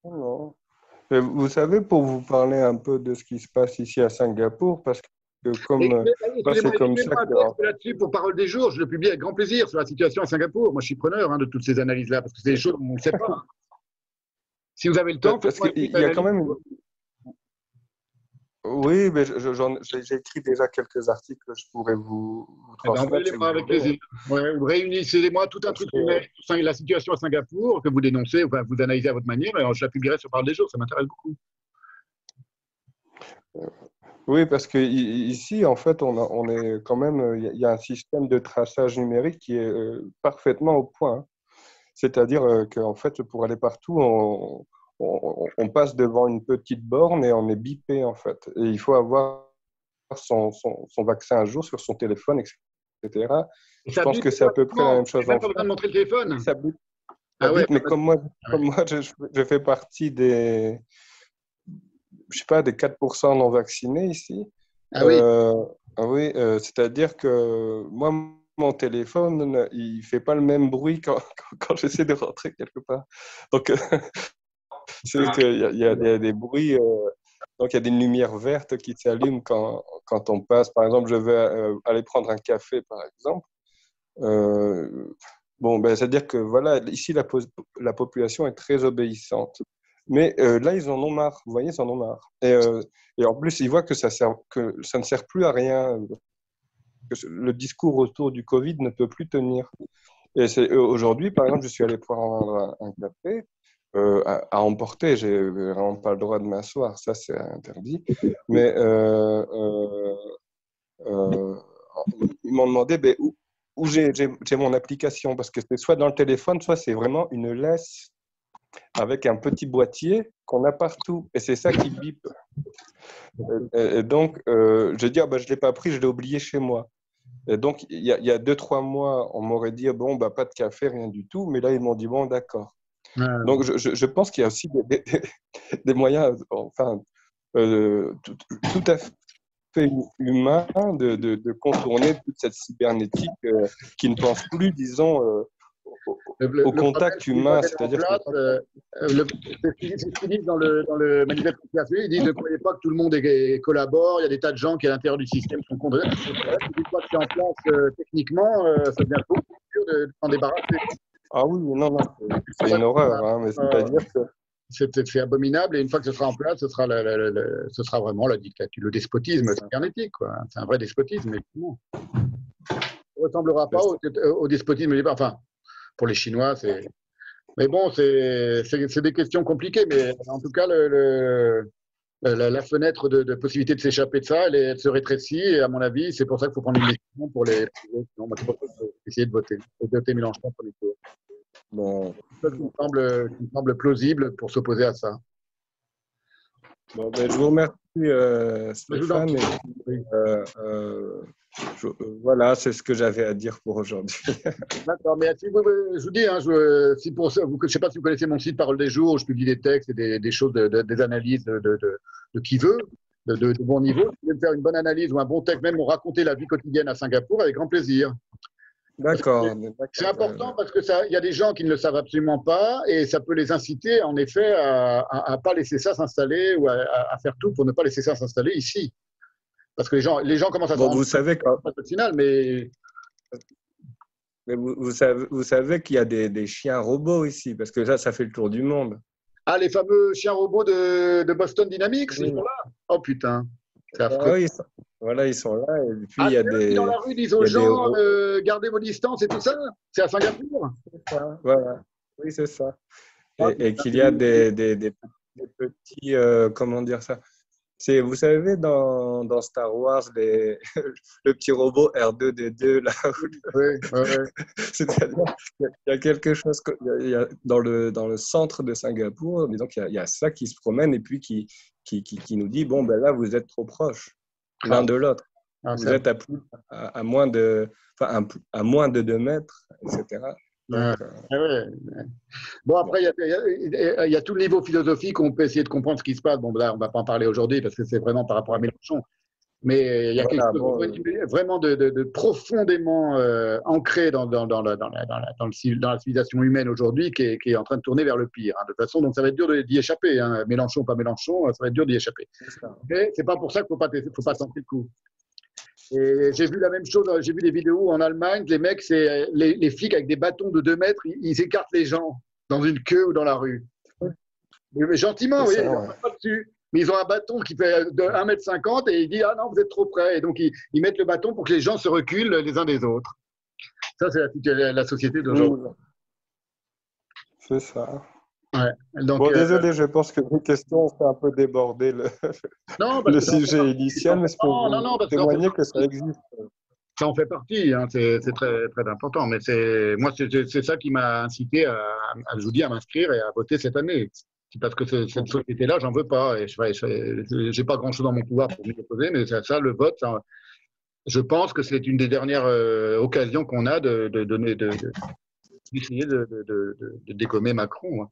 Non. Et vous savez, pour vous parler un peu de ce qui se passe ici à Singapour, parce que comme moi, c'est Excusez-moi, comme ça écrivez-moi un que... texte là-dessus pour Parole des jours. Je le publie avec grand plaisir sur la situation à Singapour. Moi, je suis preneur de toutes ces analyses-là, parce que c'est des choses qu'on ne sait pas. Si vous avez le temps, Parce faites-moi qu'il une petite y a quand analyse. même... Oui, mais j'ai écrit déjà quelques articles que je pourrais vous Eh ben, transmettre si vous envoyez-les-moi avec voulez, hein. plaisir. Ouais, vous réunissez-moi tout un Parce truc que, numérique sur la situation à Singapour que vous dénoncez, enfin, vous analysez à votre manière, et je la publierai sur Parole des jours. Ça m'intéresse beaucoup. oui, parce que ici, en fait, on est quand même... Il y a un système de traçage numérique qui est parfaitement au point, hein. C'est-à-dire qu'en fait, pour aller partout, on passe devant une petite borne et on est bipé, en fait. Et il faut avoir son vaccin à jour sur son téléphone, etc. Et Je ça pense bip que c'est à peu près la automatiquement. même J'ai chose même en pas besoin France. de montrer le Oui, téléphone. ça Ah ouais, bip, mais ah comme ouais. moi je fais partie des, je sais pas, des 4% non vaccinés ici. Ah oui. Euh, ah oui, c'est-à-dire que moi, mon téléphone, il fait pas le même bruit quand j'essaie de rentrer quelque part. Donc, c'est qu'il y a des bruits, donc il y a des lumières vertes qui s'allument quand on passe. Par exemple, je vais aller prendre un café, par exemple. Euh, bon, ben, c'est-à-dire que voilà, ici, la population est très obéissante. Mais là, ils en ont marre. Vous voyez, ils en ont marre. Et en plus, ils voient que ça ne sert plus à rien. Que le discours autour du Covid ne peut plus tenir. Et aujourd'hui, par exemple, je suis allé prendre un café à emporter. J'ai vraiment pas le droit de m'asseoir. Ça, c'est interdit. Mais euh, ils m'ont demandé ben, où j'ai mon application, parce que c'est soit dans le téléphone, soit c'est vraiment une laisse avec un petit boîtier qu'on a partout. Et c'est ça qui bip. Et donc, j'ai dit, ah, ben, je ne l'ai pas pris, je l'ai oublié chez moi. Et donc, il y a 2, 3 mois, on m'aurait dit, bon, bah, pas de café, rien du tout. Mais là, ils m'ont dit, bon, d'accord. Donc, je pense qu'il y a aussi des moyens, enfin, tout à fait humain de contourner toute cette cybernétique qui ne pense plus, disons, au Le problème, contact c'est qu'une fois humain. qu'elle est en C'est-à-dire que place, c'est ce qu'ils disent dans le manifeste anti-RC. Ils disent ne croyez pas que tout le monde collabore. Il y a des tas de gens qui, à l'intérieur du système, sont contre. Une fois que c'est en place, techniquement, ça devient beaucoup plus dur de s'en débarrasser. ah oui, non, non, C'est pour c'est ça une que horreur, hein, mais c'est-à-dire que c'est abominable. Et une fois que ce sera en place, ce sera vraiment la dictature, le despotisme cybernétique, quoi. C'est un vrai despotisme, effectivement. Ça ne ressemblera pas au despotisme. Enfin, pour les Chinois, c'est. Mais bon, c'est des questions compliquées, mais en tout cas, la fenêtre de possibilité de s'échapper de ça, elle se rétrécit, et à mon avis, c'est pour ça qu'il faut prendre une décision pour les. Sinon, moi, je propose d'essayer de voter Mélenchon pour les tours. bon, C'est ça qui me semble plausible pour s'opposer à ça. bon, ben, je vous remercie, Je vous en Stéphane. prie. Et puis, voilà, c'est ce que j'avais à dire pour aujourd'hui. D'accord, mais si je vous dis, si pour ça, je ne sais pas si vous connaissez mon site Parole des jours, où je publie des textes et des choses, des analyses de qui veut, de bon niveau. Si vous voulez me faire une bonne analyse ou un bon texte, même raconter la vie quotidienne à Singapour, avec grand plaisir. Parce que D'accord, c'est d'accord. important parce que il y a des gens qui ne le savent absolument pas et ça peut les inciter, en effet, à pas laisser ça s'installer ou à faire tout pour ne pas laisser ça s'installer ici. Parce que les gens commencent à se Bon, rendre compte au final, mais vous savez qu'il y a des chiens robots ici, parce que ça fait le tour du monde. ah, les fameux chiens robots de Boston Dynamics, ils sont Oui. là. Oh putain, c'est affreux. Ah oui, voilà, ils sont là. Et puis, Ah, c'est eux qui, dans la rue, disent il aux y a des gens, robots. gardez vos distances et tout ça. C'est à Singapour. Voilà. Oui, c'est ça. Ah, Et putain. qu'il y a des petits, comment dire ça? Vous savez, dans Star Wars, le petit robot R2D2, là, Oui, oui, oui. c'est-à-dire qu'il y a quelque chose, dans le centre de Singapour, disons qu'il y a ça qui se promène et puis qui nous dit, bon, ben là, vous êtes trop proches Ah, l'un de l'autre. ah, Vous êtes à moins à moins de 2 mètres, etc. Donc, ouais, ouais. Bon, bon. après, il y a tout le niveau philosophique où on peut essayer de comprendre ce qui se passe. Bon, là, on ne va pas en parler aujourd'hui parce que c'est vraiment par rapport à Mélenchon. Mais il y a quelque Voilà, chose bon, vraiment de profondément ancré dans la civilisation humaine aujourd'hui qui est en train de tourner vers le pire. Hein, de toute façon, donc ça va être dur d'y échapper. Hein. Mélenchon, pas Mélenchon, ça va être dur d'y échapper. c'est ça. Mais c'est pas pour ça qu'il faut pas tenter le coup. Et j'ai vu la même chose, j'ai vu des vidéos en Allemagne, les mecs, c'est les flics avec des bâtons de 2 mètres, ils écartent les gens dans une queue ou dans la rue. Mais gentiment, C'est vous voyez, ça, ils ouais. n'en pas dessus. Mais ils ont un bâton qui fait de 1,50 m et ils disent ah non, vous êtes trop près. Et donc ils mettent le bâton pour que les gens se reculent les uns des autres. Ça, c'est la société d'aujourd'hui. C'est ça. Ouais. Donc, Bon, désolé, je pense que mes questions ont un peu débordé non, parce le que ça en fait sujet partie. initial, mais je peux Non, non, vous non, parce que ça en fait témoigner que ça partie. existe. Ça en fait partie, hein, c'est très, très important. Mais moi, c'est ça qui m'a incité je vous dis, à m'inscrire et à voter cette année. C'est parce que cette société-là, j'en veux pas. Et je n'ai pas grand-chose dans mon pouvoir pour m'y opposer, mais ça, le vote, ça, je pense que c'est une des dernières occasions qu'on a d'essayer de dégommer Macron. Hein.